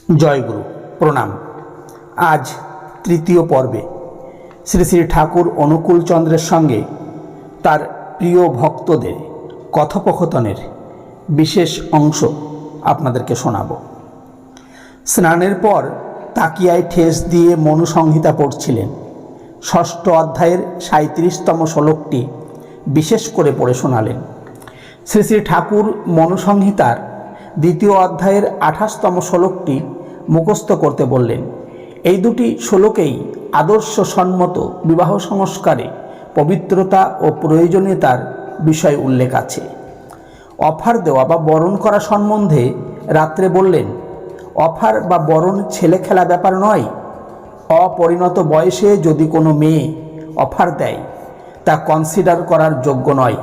জয়গুরু প্রণাম। আজ তৃতীয় পর্বে শ্রী শ্রী ঠাকুর অনুকূল চন্দ্রের সঙ্গে তার প্রিয় ভক্তদের কথোপকথনের বিশেষ অংশ আপনাদেরকে শোনাব। স্নানের পর তাকিয়ায় ঠেস দিয়ে মনুসংহিতা পড়ছিলেন। ষষ্ঠ অধ্যায়ের 37তম শ্লোকটি বিশেষ করে পড়ে শোনালেন। শ্রী শ্রী ঠাকুর মনুসংহিতার দ্বিতীয় অধ্যায়ের 28তম শ্লোকটি মুখস্থ করতে বললেন। এই দুটি শ্লোকেই আদর্শসম্মত বিবাহ সংস্কারে পবিত্রতা ও প্রয়োজনীয়তার বিষয় উল্লেখ আছে। অফার দেওয়া বা বরণ করা সম্বন্ধে রাত্রে বললেন, অফার বা বরণ ছেলে খেলা ব্যাপার নয়। অপরিণত বয়সে যদি কোনো মেয়ে অফার দেয় তা কনসিডার করার যোগ্য নয়।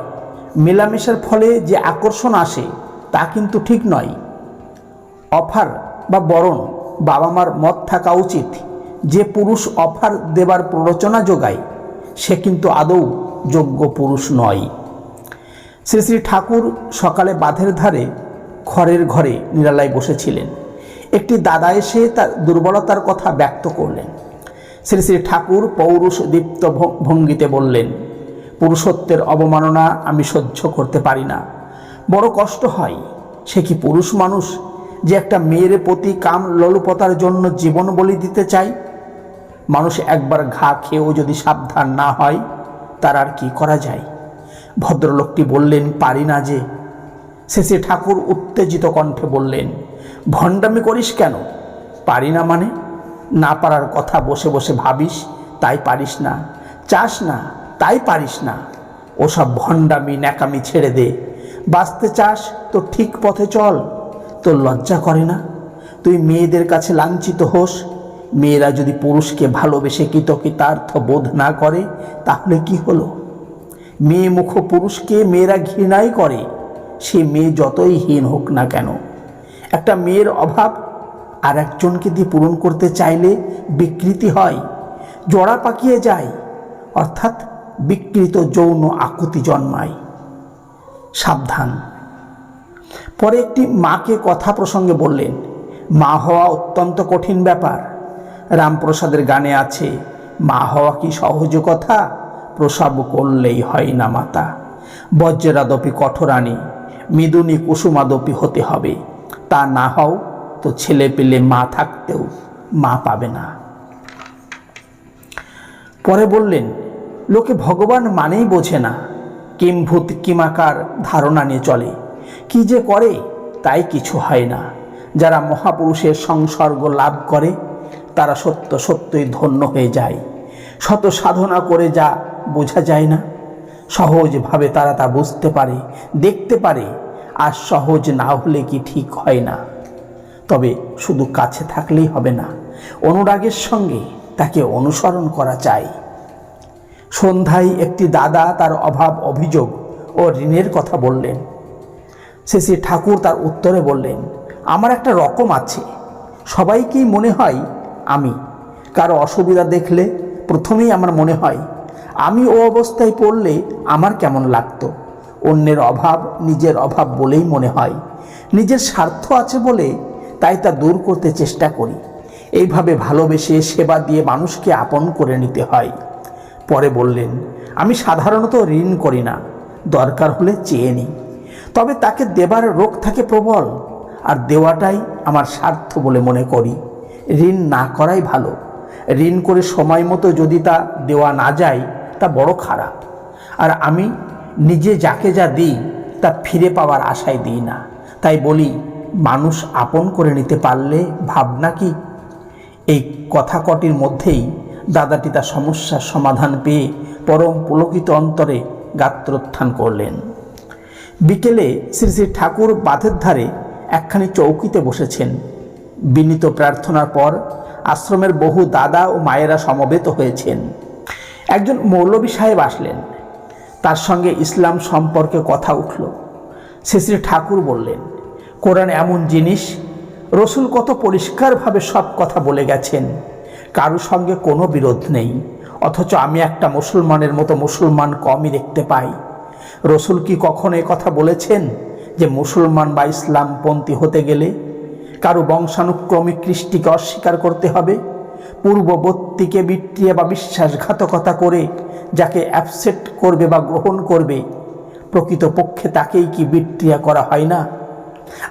মেলামেশার ফলে যে আকর্ষণ আসে তা কিন্তু ঠিক নয়। অফার বা বরণ বাবা মার মত থাকা উচিত। যে পুরুষ অফার দেবার প্ররোচনা যোগায় সে কিন্তু আদৌ যোগ্য পুরুষ নয়। শ্রী শ্রী ঠাকুর সকালে বাঁধের ধারে খড়ের ঘরে নিরালায় বসেছিলেন। একটি দাদা এসে তার দুর্বলতার কথা ব্যক্ত করলেন। শ্রী শ্রী ঠাকুর পৌরুষ দীপ্ত ভঙ্গিতে বললেন, পুরুষত্বের অবমাননা আমি সহ্য করতে পারি না, বড় কষ্ট হয়। সে কি পুরুষ মানুষ যে একটা মেয়ের প্রতি কাম লোলুপতার জন্য জীবন বলি দিতে চায়? মানুষ একবার ঘা খেয়েও যদি সাবধান না হয় তার আর কি করা যায়? ভদ্রলোকটি বললেন, পারি না যে। শ্রী ঠাকুর উত্তেজিত কণ্ঠে বললেন, ভণ্ডামি করিস কেন? পারি না মানে? না পারার কথা বসে বসে ভাবিস তাই পারিস না, চাস না তাই পারিস না। ওসব ভণ্ডামি ন্যাকামি ছেড়ে দে। বাঁচতে চাস তো ঠিক পথে চল। তোর লজ্জা করে না? তুই মেয়েদের কাছে লাঞ্ছিত হোস। মেয়েরা যদি পুরুষকে ভালোবেসে কৃতকৃতার্থ বোধ না করে তাহলে কি হলো? মেয়ে মুখ পুরুষকে মেয়েরা ঘৃণাই করে, সে মেয়ে যতই হীন হোক না কেন। একটা মেয়ের অভাব আর একজনকে দিয়ে পূরণ করতে চাইলে বিকৃতি হয়, জোড়া পাকিয়ে যায়, অর্থাৎ বিকৃত যৌন আকুতি জন্মায়। সাবধান। পরে একটি মাকে কথা প্রসঙ্গে বললেন, মা হওয়া অত্যন্ত কঠিন ব্যাপার। রামপ্রসাদের গানে আছে, মা হওয়া কি সহজ কথা, প্রসব করলেই হয় না মাতা। বজ্রাদপি কঠোরানি, মৃদুনী কুসুমাদপি হতে হবে। তা না হও তো ছেলে পেলে মা থাকতেও মা পাবে না। পরে বললেন, লোকে ভগবান মানেই বোঝে না, কিম্ভূত কিমাকার ধারণা নিয়ে চলে। কি যে করে তাই কিছু হয় না। যারা মহাপুরুষের সংসর্গ লাভ করে তারা সত্য সত্যই ধন্য হয়ে যায়। শত সাধনা করে যা বোঝা যায় না, সহজভাবে তারা তা বুঝতে পারে, দেখতে পারে। আর সহজ না হলে কি ঠিক হয় না? তবে শুধু কাছে থাকলেই হবে না, অনুরাগের সঙ্গে তাকে অনুসরণ করা চাই। সন্ধ্যায় একটি দাদা তার অভাব অভিযোগ ও ঋণের কথা বললেন। শ্রী ঠাকুর তার উত্তরে বললেন, আমার একটা রকম আছে। সবাইকেই মনে হয় আমি। কারো অসুবিধা দেখলে প্রথমেই আমার মনে হয় আমি ও অবস্থায় পড়লে আমার কেমন লাগতো। অন্যের অভাব নিজের অভাব বলেই মনে হয়। নিজের স্বার্থ আছে বলে তাই তা দূর করতে চেষ্টা করি। এইভাবে ভালোবেসে সেবা দিয়ে মানুষকে আপন করে নিতে হয়। পরে বললেন, আমি সাধারণত ঋণ করি না, দরকার হলে চেয়ে নিই। তবে তাকে দেবার রোগ থাকে প্রবল, আর দেওয়াটাই আমার স্বার্থ বলে মনে করি। ঋণ না করাই ভালো। ঋণ করে সময় মতো যদি তা দেওয়া না যায় তা বড় খারাপ। আর আমি নিজে যাকে যা দিই তা ফিরে পাওয়ার আশায় দিই না। তাই বলি, মানুষ আপন করে নিতে পারলে ভাবনা কি? এই কথা কটির মধ্যেই দাদাটি তার সমস্যার সমাধান পেয়ে পরম পুলকিত অন্তরে গাত্রোত্থান করলেন। বিকেলে শ্রী শ্রী ঠাকুর বাঁধের ধারে একখানি চৌকিতে বসেছেন। বিনীত প্রার্থনার পর আশ্রমের বহু দাদা ও মায়েরা সমবেত হয়েছেন। একজন মৌলভী সাহেব আসলেন। তার সঙ্গে ইসলাম সম্পর্কে কথা উঠল। শ্রী শ্রী ঠাকুর বললেন, কোরআন এমন জিনিস, রসুল কত পরিষ্কারভাবে সব কথা বলে গেছেন। কারো সঙ্গে কোনো বিরোধ নেই, অথচ আমি একটা মুসলমানের মতো মুসলমান কমই দেখতে পাই। রসুল কি কখনো কথা বলেছেন যে মুসলমান বা ইসলামপন্থী হতে গেলে কারো বংশানুক্রমিক কৃষ্টিকে অস্বীকার করতে হবে, পূর্ববর্তীকে বিক্রিয়া বা বিশ্বাসঘাতকতা করে যাকে অ্যাপসেট করবে বা গ্রহণ করবে, প্রকৃতপক্ষে তাকেই কি বিক্রিয়া করা হয় না?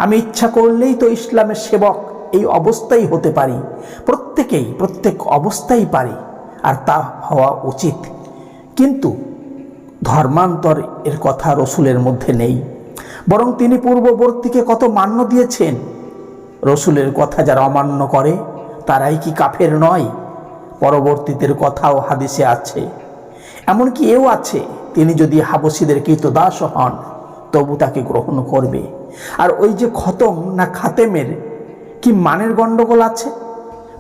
আমি ইচ্ছা করলেই তো ইসলামের সেবক এই অবস্থাই হতে পারি, প্রত্যেক অবস্থায় পারি, আর তা হওয়া উচিত। কিন্তু ধর্মান্তর এর কথা রসুলের মধ্যে নেই, বরং তিনি পূর্ববর্তীকে কত মান্য দিয়েছেন। রসুলের কথা যারা অমান্য করে তারাই কি কাফের নয়? পরবর্তীদের কথাও হাদিসে আছে, এমনকি এও আছে, তিনি যদি হাবশীদের কৃতদাস হন তবু তাকে গ্রহণ করবে। আর ওই যে খতম না খাতেমের কি মানের গণ্ডগোল আছে?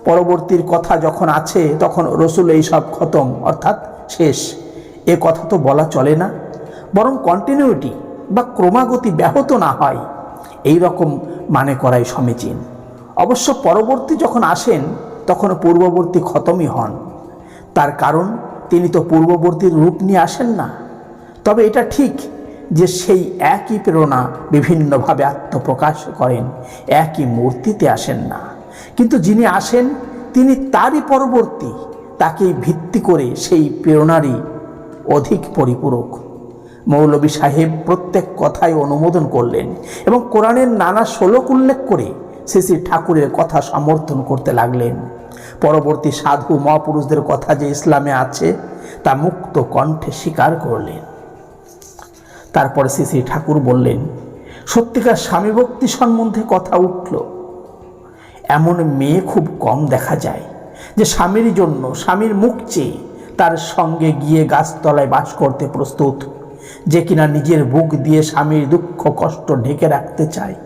পরবর্তীর কথা যখন আছে তখন রসুল এই সব খতম অর্থাৎ শেষ এ কথা তো বলা চলে না, বরং কন্টিনিউটি বা ক্রমাগতি ব্যাহত না হয় এই রকম মানে করাই সমীচীন। অবশ্য পরবর্তী যখন আসেন তখন পূর্ববর্তী খতমই হন, তার কারণ তিনি তো পূর্ববর্তীর রূপ নিয়ে আসেন না। তবে এটা ঠিক যে সেই একই প্রেরণা বিভিন্নভাবে আত্মপ্রকাশ করেন, একই মূর্তিতে আসেন না, কিন্তু যিনি আসেন তিনি তারই পরবর্তী, তাকেই ভিত্তি করে সেই প্রেরণারই অধিক পরিপূরক। মৌলভী সাহেব প্রত্যেক কথাই অনুমোদন করলেন এবং কোরআনের নানা শ্লোক উল্লেখ করে শ্রী শ্রী ঠাকুরের কথা সমর্থন করতে লাগলেন। পরবর্তী সাধু মহাপুরুষদের কথা যে ইসলামে আছে তা মুক্ত কণ্ঠে স্বীকার করলেন। তারপর শ্রী শ্রী ঠাকুর বললেন, সত্যিকার স্বামী ভক্তি সম্বন্ধে কথা উঠল। এমন মেয়ে খুব কম দেখা যায় যে স্বামীর জন্য, স্বামীর মুখ চেয়ে তার সঙ্গে গিয়ে গাছতলায় বাস করতে প্রস্তুত, যে কিনা নিজের বুক দিয়ে স্বামীর দুঃখ কষ্ট ঢেকে রাখতে চায়।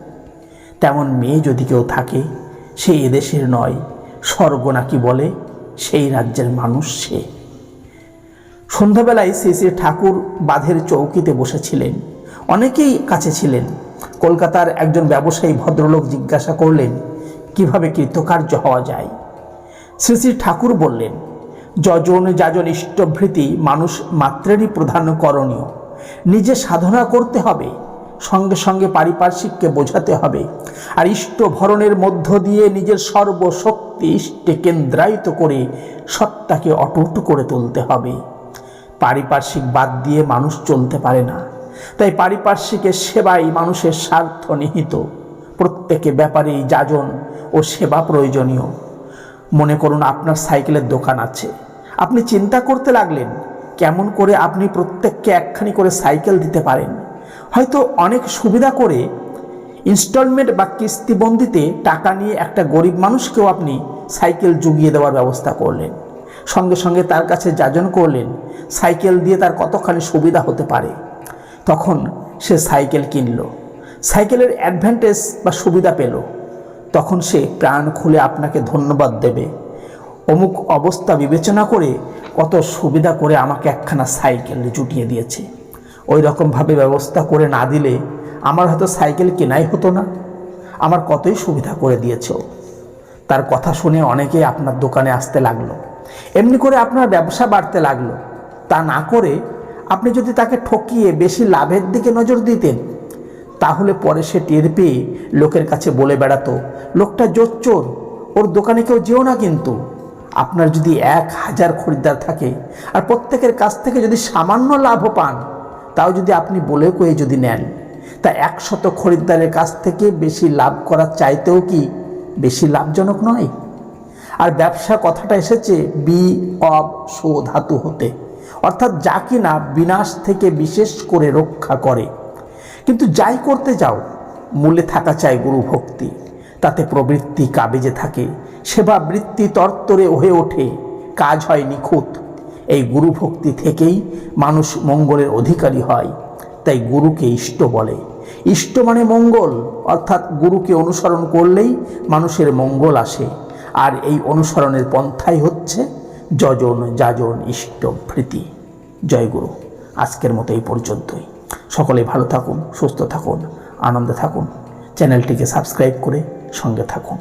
তেমন মেয়ে যদি কেউ থাকে সে এদেশের নয়, স্বর্গ নাকি বলে সেই রাজ্যের মানুষ সে। সন্ধ্যাবেলায় শ্রী শ্রী ঠাকুর বাঁধের চৌকিতে বসেছিলেন, অনেকেই কাছে ছিলেন। কলকাতার একজন ব্যবসায়ী ভদ্রলোক জিজ্ঞাসা করলেন কিভাবে কৃতকার্য হওয়া যায়। শ্রী শ্রী ঠাকুর বললেন, যজন যাজন ইষ্টভৃতি মানুষ মাত্রেরই প্রধান করণীয়। নিজে সাধনা করতে হবে, সঙ্গে সঙ্গে পারিপার্শ্বিককে বোঝাতে হবে, আর ইষ্ট ভরণের মধ্য দিয়ে নিজের সর্বশক্তি ইষ্টে কেন্দ্রায়িত করে সত্তাকে অটুট করে তুলতে হবে। পারিপার্শ্বিক বাদ দিয়ে মানুষ চলতে পারে না, তাই পারিপার্শ্বিকের সেবাই মানুষের স্বার্থ নিহিত। প্রত্যেকে ব্যাপারেই যাজন ও সেবা প্রয়োজনীয়। মনে করুন আপনার সাইকেলের দোকান আছে, আপনি চিন্তা করতে লাগলেন কেমন করে আপনি প্রত্যেককে একখানি করে সাইকেল দিতে পারেন। হয়তো অনেক সুবিধা করে ইনস্টলমেন্ট বা কিস্তিবন্দিতে টাকা নিয়ে একটা গরিব মানুষকেও আপনি সাইকেল জুগিয়ে দেওয়ার ব্যবস্থা করলেন। সঙ্গে সঙ্গে তার কাছে যাজন করলেন সাইকেল দিয়ে তার কতখানি সুবিধা হতে পারে। তখন সে সাইকেল কিনল, সাইকেলের অ্যাডভান্টেজ বা সুবিধা পেল, তখন সে প্রাণ খুলে আপনাকে ধন্যবাদ দেবে। অমুক অবস্থা বিবেচনা করে কত সুবিধা করে আমাকে একখানা সাইকেল জুটিয়ে দিয়েছে। ওই রকমভাবে ব্যবস্থা করে না দিলে আমার হয়তো সাইকেল কেনাই হতো না। আমার কতই সুবিধা করে দিয়েছে। তার কথা শুনে অনেকেই আপনার দোকানে আসতে লাগলো, এমনি করে আপনার ব্যবসা বাড়তে লাগলো। তা না করে আপনি যদি তাকে ঠকিয়ে বেশি লাভের দিকে নজর দিতেন, তাহলে পরে সে টের পেয়ে লোকের কাছে বলে বেড়াতো লোকটা জোচ্চোর, ওর দোকানে কেউ যেও না। কিন্তু আপনার যদি 1000 খরিদ্দার থাকে আর প্রত্যেকের কাছ থেকে যদি সামান্য লাভও পান, তাও যদি আপনি বলে কয়ে যদি নেন, তা 100 খরিদ্দারের কাছ থেকে বেশি লাভ করার চাইতেও কি বেশি লাভজনক নয়? আর ব্যবসা কথাটা এসেছে বি অব সো ধাতু হতে, অর্থাৎ যা কিনা বিনাশ থেকে বিশেষ করে রক্ষা করে। কিন্তু যাই করতে যাও মূলে থাকা চাই গুরু ভক্তি, তাতে প্রবৃত্তি কাবেজে থাকে, সেবা বৃত্তি তরতরে হয়ে ওঠে, কাজ হয় নিখুঁত। এই গুরু ভক্তি থেকেই মানুষ মঙ্গলের অধিকারী হয়। তাই গুরুকে ইষ্ট বলে। ইষ্ট মানে মঙ্গল, অর্থাৎ গুরুকে অনুসরণ করলেই মানুষের মঙ্গল আসে। আর এই অনুসরণের পন্থাই হচ্ছে যজন যাজন ইষ্টভৃতি। জয় গুরু। আজকের মতো এই পর্যন্তই। সকলে ভালো থাকুন, সুস্থ থাকুন, আনন্দে থাকুন। চ্যানেলটিকে সাবস্ক্রাইব করে সঙ্গে থাকুন।